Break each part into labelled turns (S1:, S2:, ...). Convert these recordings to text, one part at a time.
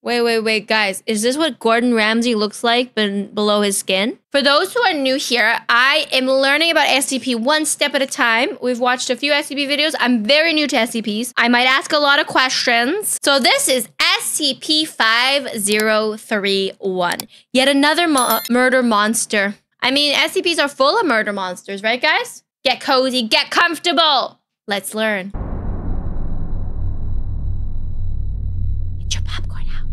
S1: Wait, guys. Is this what Gordon Ramsay looks like below his skin? For those who are new here, I am learning about SCP one step at a time. We've watched a few SCP videos. I'm very new to SCPs. I might ask a lot of questions. So this is SCP-5031. Yet another murder monster. I mean, SCPs are full of murder monsters, right, guys? Get cozy, get comfortable. Let's learn. Get your popcorn out.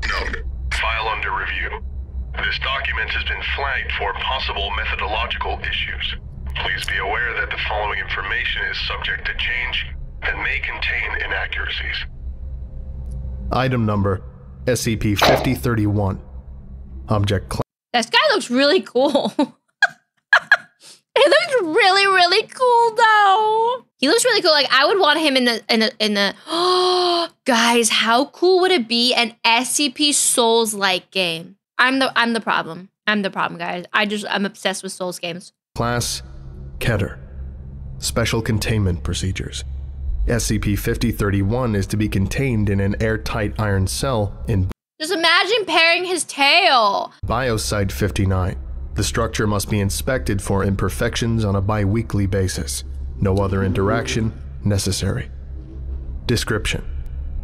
S2: Note, file under review. This document has been flagged for possible methodological issues. Please be aware that the following information is subject to change and may contain inaccuracies.
S3: Item number SCP-5031. Object class.
S1: This guy looks really cool. He looks really cool though. He looks really cool. Like I would want him in the oh guys, how cool would it be an SCP Souls-like game? I'm the problem. I'm the problem, guys. I'm obsessed with Souls games.
S3: Class Keter. Special containment procedures. SCP-5031 is to be contained in an airtight iron cell in
S1: just imagine paring his tail.
S3: Biosite 59. The structure must be inspected for imperfections on a bi-weekly basis. No other interaction necessary. Description.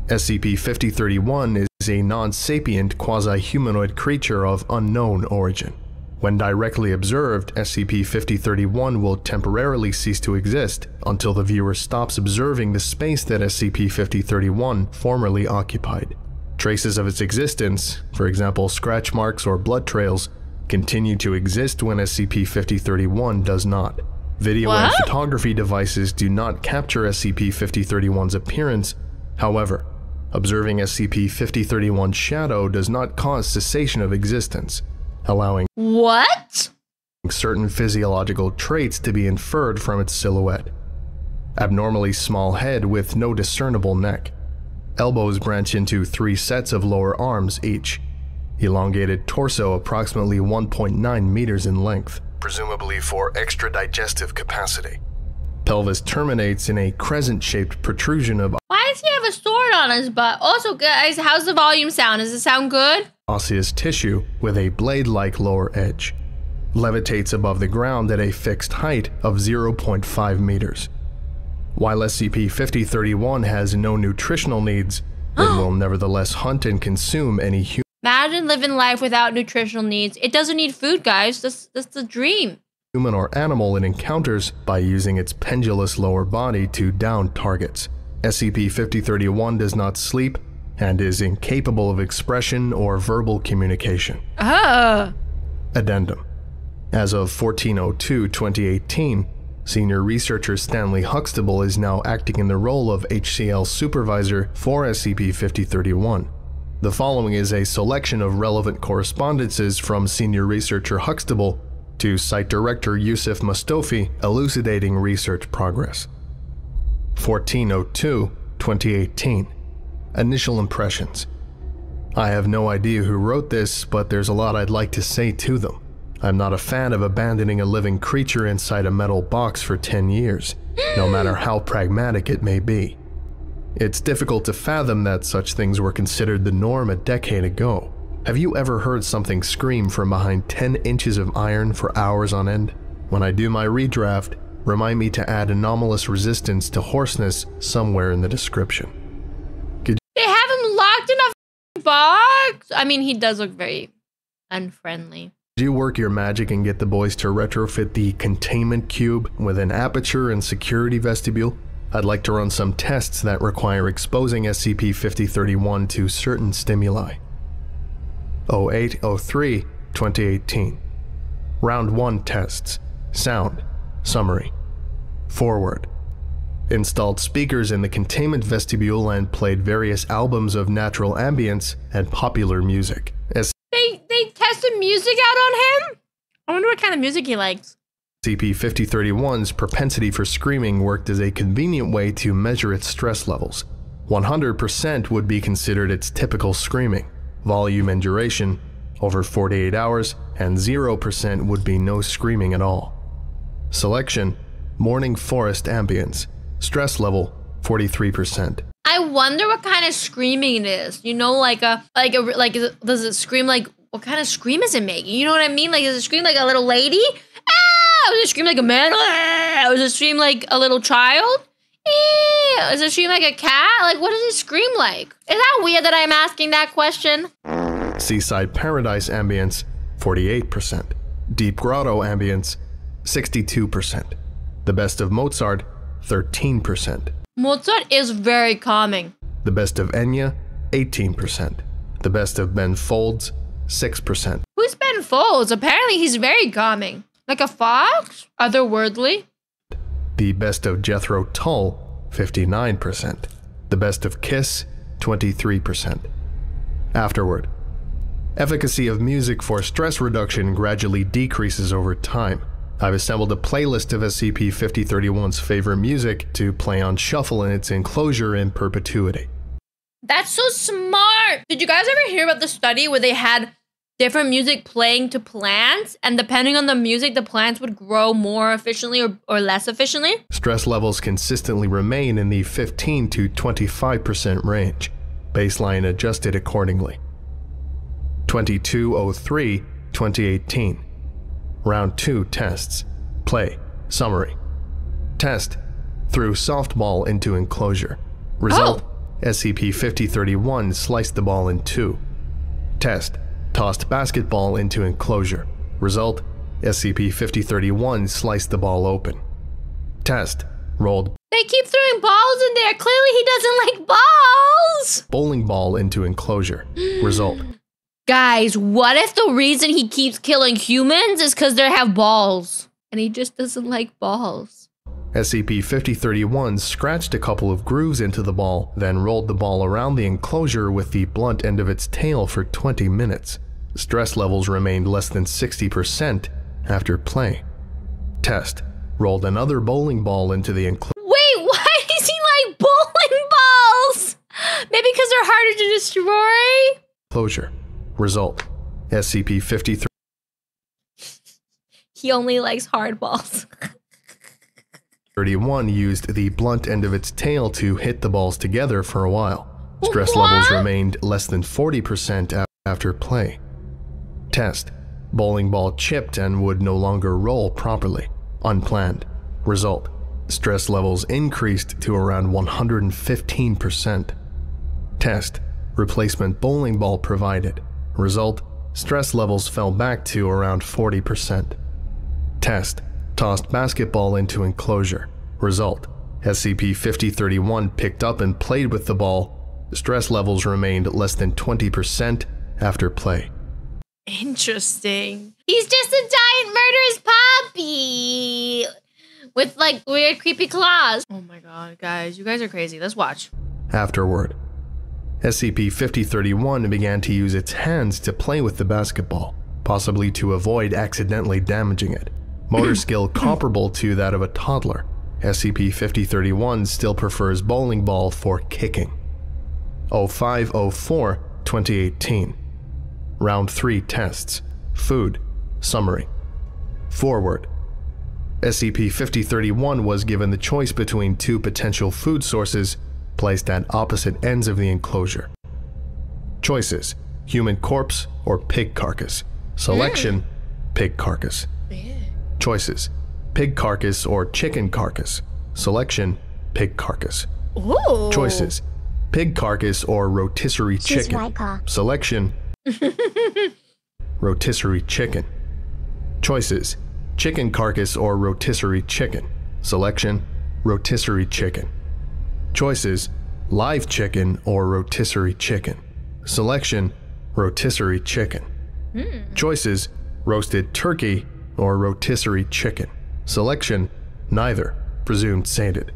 S3: SCP-5031 is a non-sapient quasi-humanoid creature of unknown origin. When directly observed, SCP-5031 will temporarily cease to exist until the viewer stops observing the space that SCP-5031 formerly occupied. Traces of its existence, for example scratch marks or blood trails, continue to exist when SCP-5031 does not. Video and photography devices do not capture SCP-5031's appearance. However, observing SCP-5031's shadow does not cause cessation of existence, allowing certain physiological traits to be inferred from its silhouette. Abnormally small head with no discernible neck. Elbows branch into 3 sets of lower arms each. Elongated torso approximately 1.9 meters in length, presumably for extra digestive capacity. Pelvis terminates in a crescent-shaped protrusion of
S1: Why does he have a sword on his butt? Also, guys, how's the volume sound? Does it sound good?
S3: Osseous tissue with a blade-like lower edge. Levitates above the ground at a fixed height of 0.5 meters. While SCP-5031 has no nutritional needs, it will nevertheless hunt and consume any human.
S1: Imagine living life without nutritional needs. It doesn't need food, guys. That's the dream.
S3: Human or animal it encounters by using its pendulous lower body to down targets. SCP-5031 does not sleep and is incapable of expression or verbal communication. Addendum. As of 14/02/2018, Senior Researcher Stanley Huxtable is now acting in the role of HCL Supervisor for SCP-5031. The following is a selection of relevant correspondences from Senior Researcher Huxtable to Site Director Yusuf Mustofi elucidating research progress. 14/02/2018. Initial impressions. I have no idea who wrote this, but there's a lot I'd like to say to them. I'm not a fan of abandoning a living creature inside a metal box for 10 years, no matter how pragmatic it may be. It's difficult to fathom that such things were considered the norm a decade ago. Have you ever heard something scream from behind 10 inches of iron for hours on end? When I do my redraft, remind me to add anomalous resistance to hoarseness somewhere in the description.
S1: They have him locked in a box? I mean, he does look very unfriendly.
S3: Did you work your magic and get the boys to retrofit the containment cube with an aperture and security vestibule? I'd like to run some tests that require exposing SCP-5031 to certain stimuli. 08/03/2018. Round 1 tests. Sound. Summary. Forward. Installed speakers in the containment vestibule and played various albums of natural ambience and popular music.
S1: They tested music out on him? I wonder what kind of music he likes.
S3: SCP-5031's propensity for screaming worked as a convenient way to measure its stress levels. 100% would be considered its typical screaming, volume and duration, over 48 hours, and 0% would be no screaming at all. Selection, Morning forest ambience. Stress level 43%.
S1: I wonder what kind of screaming it is. You know, does it scream like, what kind of scream is it making? You know what I mean? Like, does it scream like a little lady? Ah! Does it scream like a man? Ah! Does it scream like a little child? Does it scream like a cat? Like, what does it scream like? Is that weird that I'm asking that question?
S3: Seaside paradise ambience 48%. Deep grotto ambience 62%. The best of Mozart 13%.
S1: Mozart is very calming.
S3: The best of Enya 18%. The best of Ben Folds 6%.
S1: Who's Ben Folds? Apparently he's very calming. Like a fox? Otherworldly?
S3: The best of Jethro Tull 59%. The best of Kiss 23%. Afterward. Efficacy of music for stress reduction gradually decreases over time. I've assembled a playlist of SCP-5031's favorite music to play on shuffle in its enclosure in perpetuity.
S1: That's so smart! Did you guys ever hear about the study where they had different music playing to plants, and depending on the music, the plants would grow more efficiently or less efficiently?
S3: Stress levels consistently remain in the 15 to 25% range, baseline adjusted accordingly. 2203-2018. Round 2 tests. Play. Summary. Test. Threw softball into enclosure. Result. SCP-5031 sliced the ball in two. Test. Tossed basketball into enclosure. Result. SCP-5031 sliced the ball open. Test. Rolled.
S1: They keep throwing balls in there. Clearly he doesn't like balls.
S3: Bowling ball into enclosure. Result.
S1: Guys, what if the reason he keeps killing humans is because they have balls? And he just doesn't like balls.
S3: SCP-5031 scratched a couple of grooves into the ball, then rolled the ball around the enclosure with the blunt end of its tail for 20 minutes. Stress levels remained less than 60% after play. Test. Rolled another bowling ball into the enclosure.
S1: Wait, why does he like bowling balls? Maybe because they're harder to destroy?
S3: Closure. Result. SCP-53.
S1: He only likes hard balls.
S3: 31 used the blunt end of its tail to hit the balls together for a while. Stress levels remained less than 40% after play. Test. Bowling ball chipped and would no longer roll properly. Unplanned. Result. Stress levels increased to around 115%. Test. Replacement bowling ball provided. Result. Stress levels fell back to around 40%. Test. Tossed basketball into enclosure. Result. SCP-5031 picked up and played with the ball. Stress levels remained less than 20% after play.
S1: Interesting. He's just a giant murderous puppy with like weird creepy claws. Oh my god, guys, you guys are crazy. Let's watch.
S3: Afterward. SCP-5031 began to use its hands to play with the basketball, possibly to avoid accidentally damaging it. Motor skill comparable to that of a toddler. SCP-5031 still prefers bowling ball for kicking. 0504-2018. Round 3 tests. Food. Summary. Forward. SCP-5031 was given the choice between two potential food sources placed at opposite ends of the enclosure. Choices: human corpse or pig carcass. Selection: pig carcass. Choices: pig carcass or chicken carcass. Selection: pig carcass.
S1: Ooh.
S3: Choices: pig carcass or rotisserie chicken. Selection: rotisserie chicken. Choices: chicken carcass or rotisserie chicken. Selection: rotisserie chicken. Choices: live chicken or rotisserie chicken. Selection: rotisserie chicken. Choices: roasted turkey or rotisserie chicken. Selection: neither, presumed sated.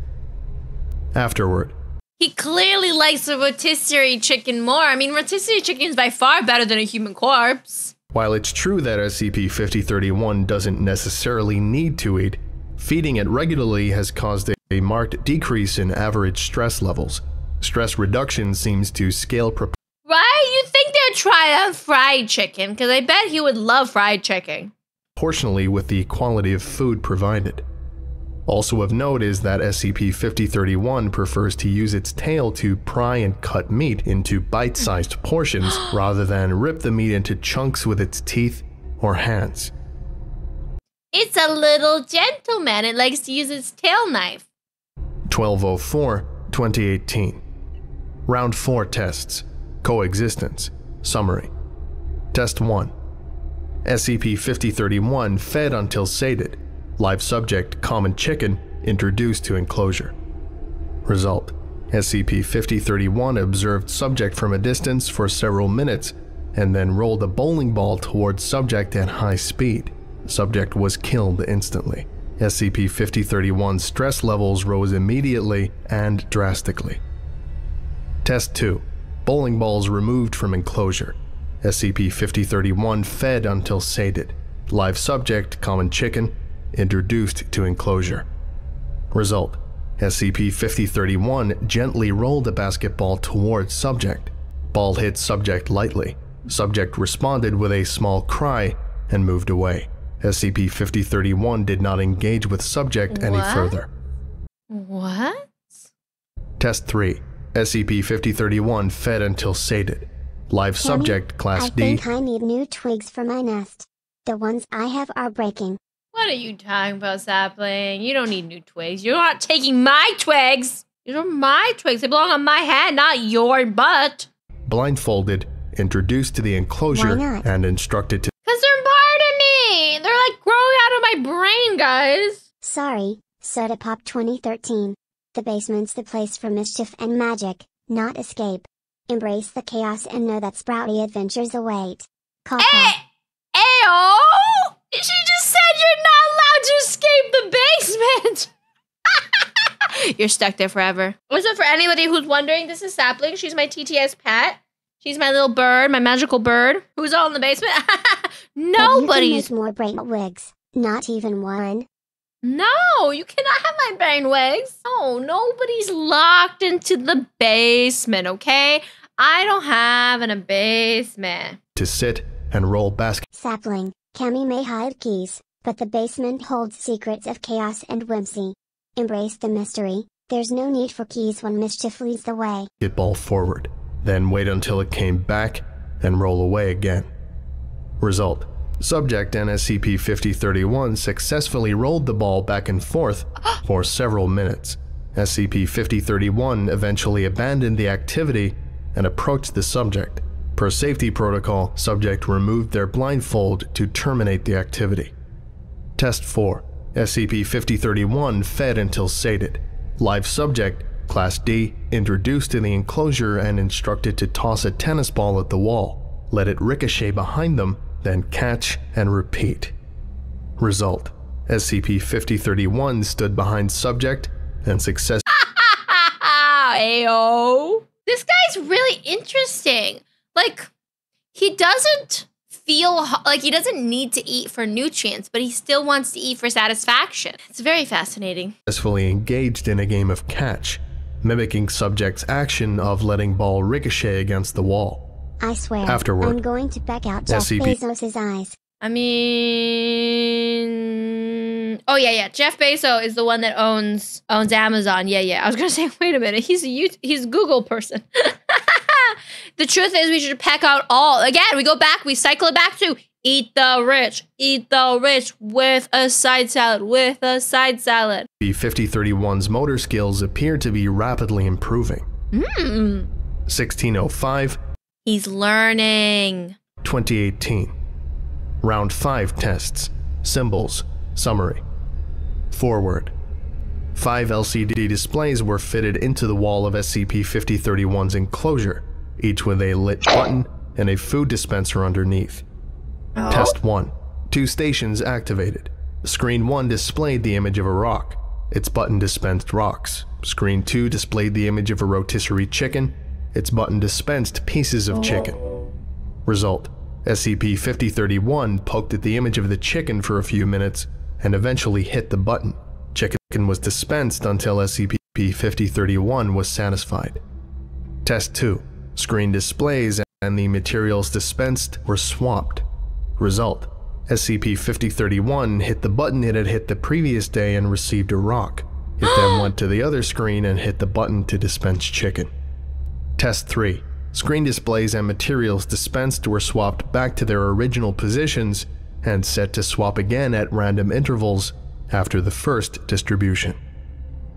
S3: Afterward.
S1: He clearly likes the rotisserie chicken more. I mean, rotisserie chicken is by far better than a human corpse.
S3: While it's true that SCP-5031 doesn't necessarily need to eat, feeding it regularly has caused a marked decrease in average stress levels. Stress reduction seems to scale
S1: Right? You'd think they'd try out fried chicken, because I bet he would love fried chicken.
S3: proportionally with the quality of food provided. Also of note is that SCP-5031 prefers to use its tail to pry and cut meat into bite-sized portions rather than rip the meat into chunks with its teeth or hands.
S1: It's a little gentleman. It likes to use its tail knife.
S3: 12/04/2018. Round 4 tests. Coexistence. Summary. Test 1. SCP-5031 fed until sated. Live subject, common chicken, introduced to enclosure. Result. SCP-5031 observed subject from a distance for several minutes and then rolled a bowling ball towards subject at high speed. Subject was killed instantly. SCP-5031's stress levels rose immediately and drastically. Test 2. Bowling balls removed from enclosure. SCP-5031 fed until sated. Live subject, common chicken, introduced to enclosure. Result. SCP-5031 gently rolled a basketball towards subject. Ball hit subject lightly. Subject responded with a small cry and moved away. SCP-5031 did not engage with subject any further.
S1: What?
S3: Test 3. SCP-5031 fed until sated. Live subject, Class D.
S4: I think I need new twigs for my nest. The ones I have are breaking.
S1: What are you talking about, Sapling? You don't need new twigs. You're not taking my twigs. These are my twigs. They belong on my head, not your butt.
S3: Blindfolded, introduced to the enclosure, and instructed to.
S1: Because they're part of me. They're like growing out of my brain, guys.
S4: Sorry, Soda Pop 2013. The basement's the place for mischief and magic, not escape. Embrace the chaos and know that sprouty adventures await.
S1: Ayo! She just said you're not allowed to escape the basement! You're stuck there forever. Also, for anybody who's wondering, this is Sapling. She's my TTS pet. She's my little bird, my magical bird. Who's all in the basement? Nobody's.
S4: You can make more brain wigs. Not even one.
S1: No, you cannot have my brain wigs. No, nobody's locked into the basement, okay? I don't have a basement.
S3: To sit and roll basket.
S4: Sapling, Cami may hide keys, but the basement holds secrets of chaos and whimsy. Embrace the mystery. There's no need for keys when mischief leads the way.
S3: Get ball forward, then wait until it came back and roll away again. Result. Subject and SCP-5031 successfully rolled the ball back and forth for several minutes. SCP-5031 eventually abandoned the activity and approached the subject. Per safety protocol, subject removed their blindfold to terminate the activity. Test 4. SCP-5031 fed until sated. Live subject, Class D, introduced to the enclosure and instructed to toss a tennis ball at the wall. Let it ricochet behind them, then catch and repeat. Result. SCP-5031 stood behind subject and successfully.
S1: Ayo. This guy's really interesting. Like, he doesn't feel like he doesn't need to eat for nutrients, but he still wants to eat for satisfaction. It's very fascinating.
S3: Successfully engaged in a game of catch, mimicking subject's action of letting ball ricochet against the wall.
S4: I swear,
S3: Afterward,
S4: I'm going to peck out Jeff Bezos' eyes.
S1: I mean, oh yeah, Jeff Bezos is the one that owns Amazon. Yeah. I was gonna say, wait a minute, he's a Google person. The truth is, we should peck out all. Again, we go back, we cycle it back to eat the rich with a side salad,
S3: B-5031's motor skills appear to be rapidly improving. 1605.
S1: He's learning.
S3: 2018. Round 5 tests. Symbols. Summary. Forward. 5 LCD displays were fitted into the wall of SCP-5031's enclosure, each with a lit button and a food dispenser underneath. Test 1. 2 stations activated. Screen 1 displayed the image of a rock. Its button dispensed rocks. Screen 2 displayed the image of a rotisserie chicken. Its button dispensed pieces of chicken. Result. SCP-5031 poked at the image of the chicken for a few minutes and eventually hit the button. Chicken was dispensed until SCP-5031 was satisfied. Test 2. Screen displays and the materials dispensed were swapped. Result. SCP-5031 hit the button it had hit the previous day and received a rock. It then went to the other screen and hit the button to dispense chicken. Test 3. Screen displays and materials dispensed were swapped back to their original positions and set to swap again at random intervals after the first distribution.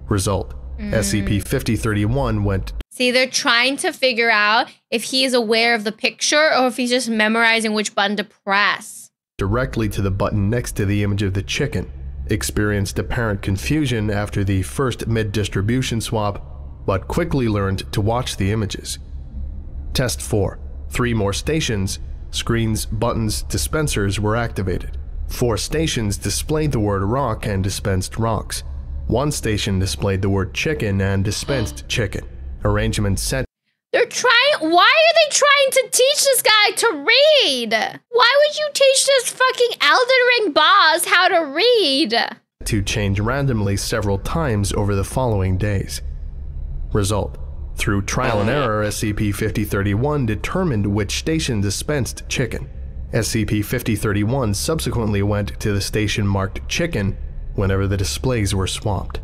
S3: Result: SCP-5031 went.
S1: See, they're trying to figure out if he is aware of the picture or if he's just memorizing which button to press.
S3: Directly to the button next to the image of the chicken, experienced apparent confusion after the first mid-distribution swap, but quickly learned to watch the images. Test 4. 3 more stations, screens, buttons, dispensers were activated. 4 stations displayed the word rock and dispensed rocks. 1 station displayed the word chicken and dispensed chicken. Arrangement set.
S1: Why are they trying to teach this guy to read? Why would you teach this fucking Elden Ring boss how to read?
S3: To change randomly several times over the following days. Result: through trial and error, SCP-5031 determined which station dispensed chicken. SCP-5031 subsequently went to the station marked chicken whenever the displays were swapped.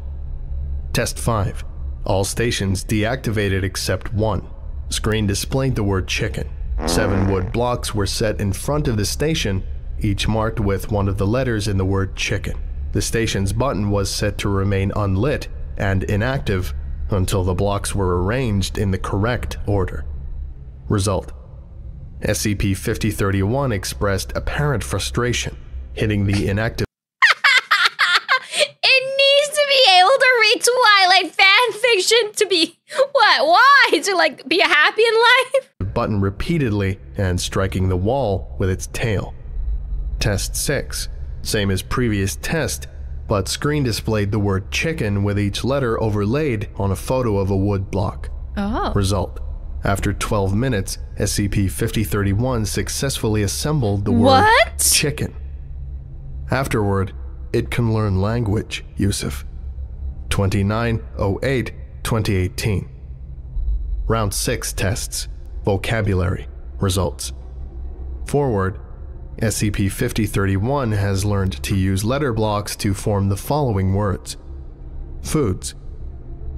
S3: Test 5. All stations deactivated except 1. Screen displayed the word chicken. 7 wood blocks were set in front of the station, each marked with one of the letters in the word chicken. The station's button was set to remain unlit and inactive until the blocks were arranged in the correct order. Result: SCP-5031 expressed apparent frustration, hitting the inactive.
S1: It needs to be able to read Twilight fanfiction to be what? Why? To like be happy in life?
S3: Button repeatedly and striking the wall with its tail. Test 6. Same as previous test, but screen displayed the word chicken with each letter overlaid on a photo of a wood block.
S1: Oh.
S3: Result: after 12 minutes, SCP-5031 successfully assembled the word chicken. Afterward, it can learn language, Yusuf. 29/08/2018. Round 6 tests. Vocabulary. Results. Forward, SCP-5031 has learned to use letter blocks to form the following words. Foods: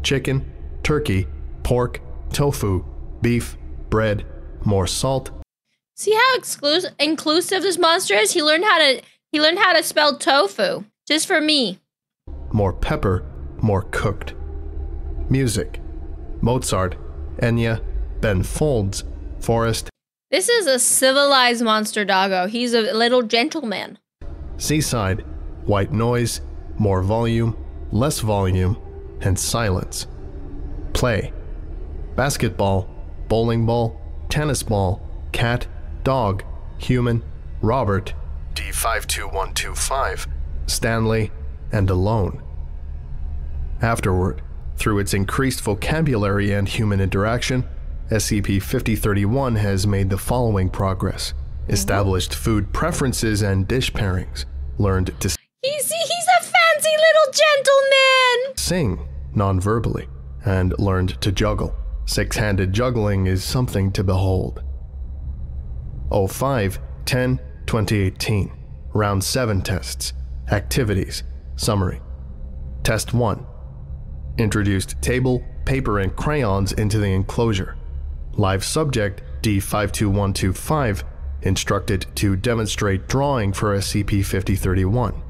S3: chicken, turkey, pork, tofu, beef, bread, more salt.
S1: See how inclusive this monster is? He learned how to spell tofu just for me.
S3: More pepper, more cooked. Music: Mozart, Enya, Ben Folds, Forest.
S1: This is a civilized monster doggo. He's a little gentleman.
S3: Seaside: white noise, more volume, less volume, and silence. Play: basketball, bowling ball, tennis ball, cat, dog, human, Robert, D52125, Stanley, and alone. Afterward, through its increased vocabulary and human interaction, SCP-5031 has made the following progress. Established food preferences and dish pairings. Learned to
S1: He's a fancy little gentleman!
S3: Sing non-verbally, and learned to juggle. Six-handed juggling is something to behold. 05/10/2018. Round 7 tests. Activities. Summary. Test 1. Introduced table, paper, and crayons into the enclosure. Live subject D52125 instructed to demonstrate drawing for SCP-5031.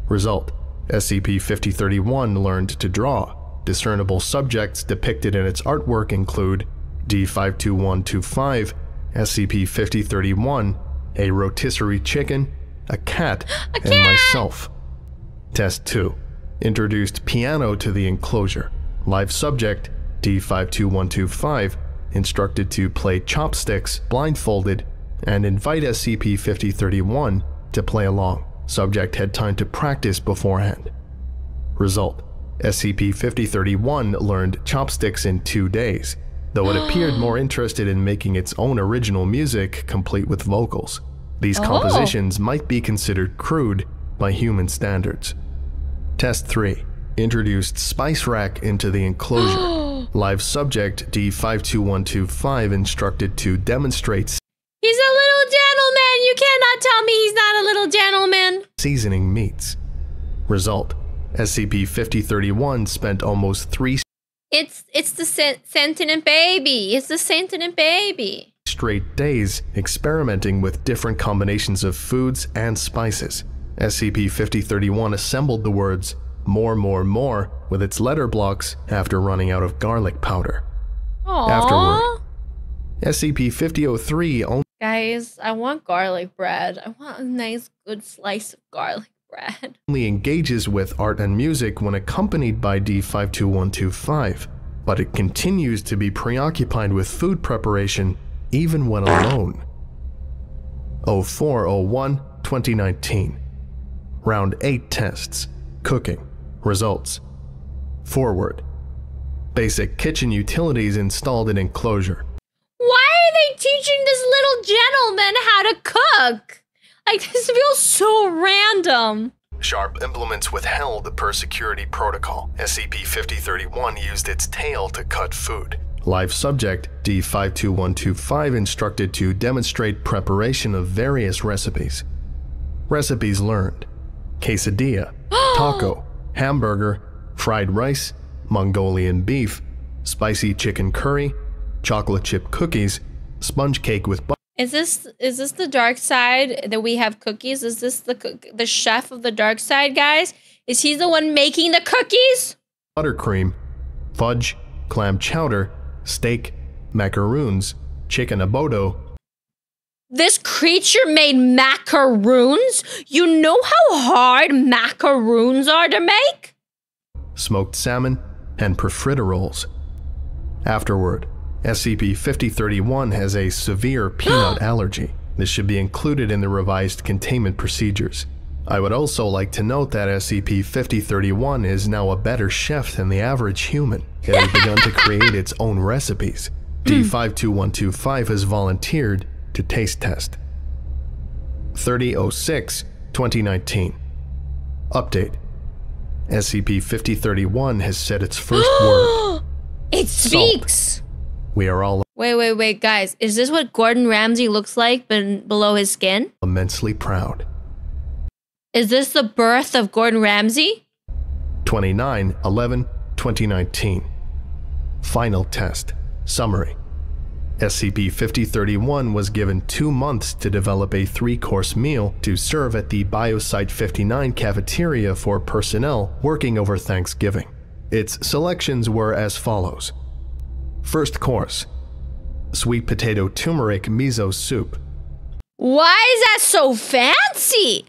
S3: Result: SCP-5031 learned to draw. Discernible subjects depicted in its artwork include D52125, SCP-5031, a rotisserie chicken, a cat, and myself. Test 2. Introduced piano to the enclosure. Live subject D52125 instructed to play chopsticks blindfolded and invite SCP-5031 to play along. Subject had time to practice beforehand. Result: SCP-5031 learned chopsticks in 2 days, though it appeared more interested in making its own original music complete with vocals. These compositions might be considered crude by human standards. Test 3. Introduced spice rack into the enclosure. Live subject D52125 instructed to demonstrate.
S1: He's a little gentleman! You cannot not tell me he's not a little gentleman.
S3: Seasoning meats. Result: SCP-5031 spent almost 3
S1: It's the sentient baby. It's the sentient baby.
S3: straight days experimenting with different combinations of foods and spices. SCP-5031 assembled the words more with its letter blocks after running out of garlic powder.
S1: Aww.
S3: Afterward, SCP-5003
S1: Guys, I want garlic bread. I want a nice, good slice of garlic bread.
S3: only engages with art and music when accompanied by D52125, but it continues to be preoccupied with food preparation even when alone. 04/01/2019. Round 8 tests. Cooking. Results. Forward. Basic kitchen utilities installed in enclosure.
S1: Why are they teaching this little gentleman how to cook? Like, this feels so random.
S3: Sharp implements withheld per security protocol. SCP-5031 used its tail to cut food. Live subject D52125 instructed to demonstrate preparation of various recipes. Recipes learned: quesadilla, taco, hamburger, fried rice, Mongolian beef, spicy chicken curry, chocolate chip cookies, sponge cake with butter.
S1: Is this the dark side that we have cookies? Is this the chef of the dark side, guys? Is he the one making the cookies?
S3: Buttercream, fudge, clam chowder, steak, macaroons, chicken abodo.
S1: This creature made macaroons? You know how hard macaroons are to make?
S3: Smoked salmon, and profiteroles. Afterward, SCP-5031 has a severe peanut allergy. This should be included in the revised containment procedures. I would also like to note that SCP-5031 is now a better chef than the average human. It has begun to create its own recipes. D52125 has volunteered to taste test. 30/06/2019. Update. SCP-5031 has said its first word.
S1: It speaks!
S3: We are all
S1: Wait, guys. Is this what Gordon Ramsay looks like below his skin?
S3: immensely proud.
S1: Is this the birth of Gordon Ramsay?
S3: 29/11/2019. Final test. Summary. SCP-5031 was given 2 months to develop a 3-course meal to serve at the Biosite 59 cafeteria for personnel working over Thanksgiving. Its selections were as follows. First course: sweet potato turmeric miso soup.
S1: Why is that so fancy?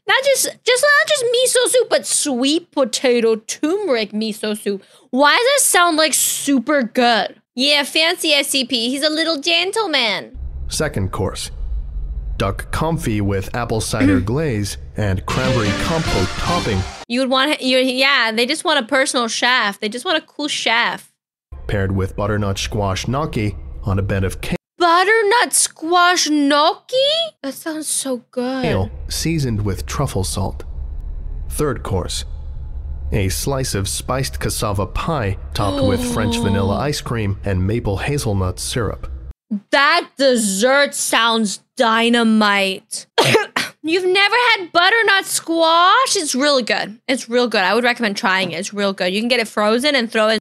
S1: Not just miso soup, but sweet potato turmeric miso soup. Why does that sound like super good? Yeah, fancy SCP. He's a little gentleman.
S3: Second course: duck confit with apple cider glaze and cranberry compote topping.
S1: You would want, yeah, they just want a personal chef. They just want a cool chef.
S3: Paired with butternut squash gnocchi on a bed of
S1: Butternut squash gnocchi? That sounds so good.
S3: kale seasoned with truffle salt. Third course: a slice of spiced cassava pie topped with French vanilla ice cream and maple hazelnut syrup.
S1: That dessert sounds dynamite. You've never had butternut squash? It's really good. It's real good. I would recommend trying it. It's real good. You can get it frozen and throw it.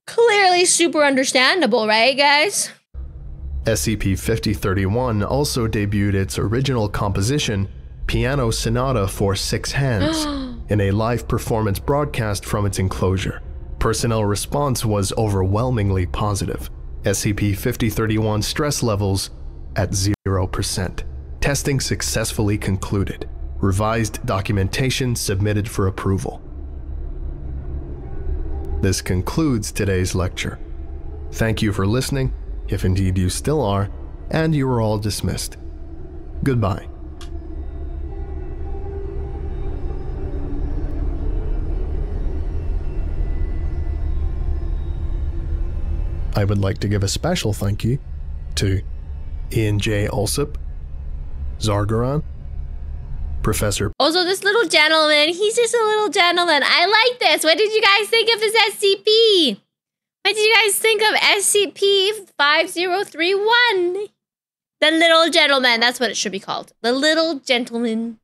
S1: Clearly super understandable, right, guys?
S3: SCP-5031 also debuted its original composition, Piano Sonata for 6 Hands, in a live performance broadcast from its enclosure. Personnel response was overwhelmingly positive. SCP-5031 stress levels at 0%. Testing successfully concluded. Revised documentation submitted for approval. This concludes today's lecture. Thank you for listening, if indeed you still are, and you are all dismissed. Goodbye. I would like to give a special thank you to Ian J. Alsop, Zargaran, Professor.
S1: Also, this little gentleman, he's just a little gentleman. I like this. What did you guys think of this SCP? What did you guys think of SCP-5031? The Little Gentleman. That's what it should be called. The Little Gentleman.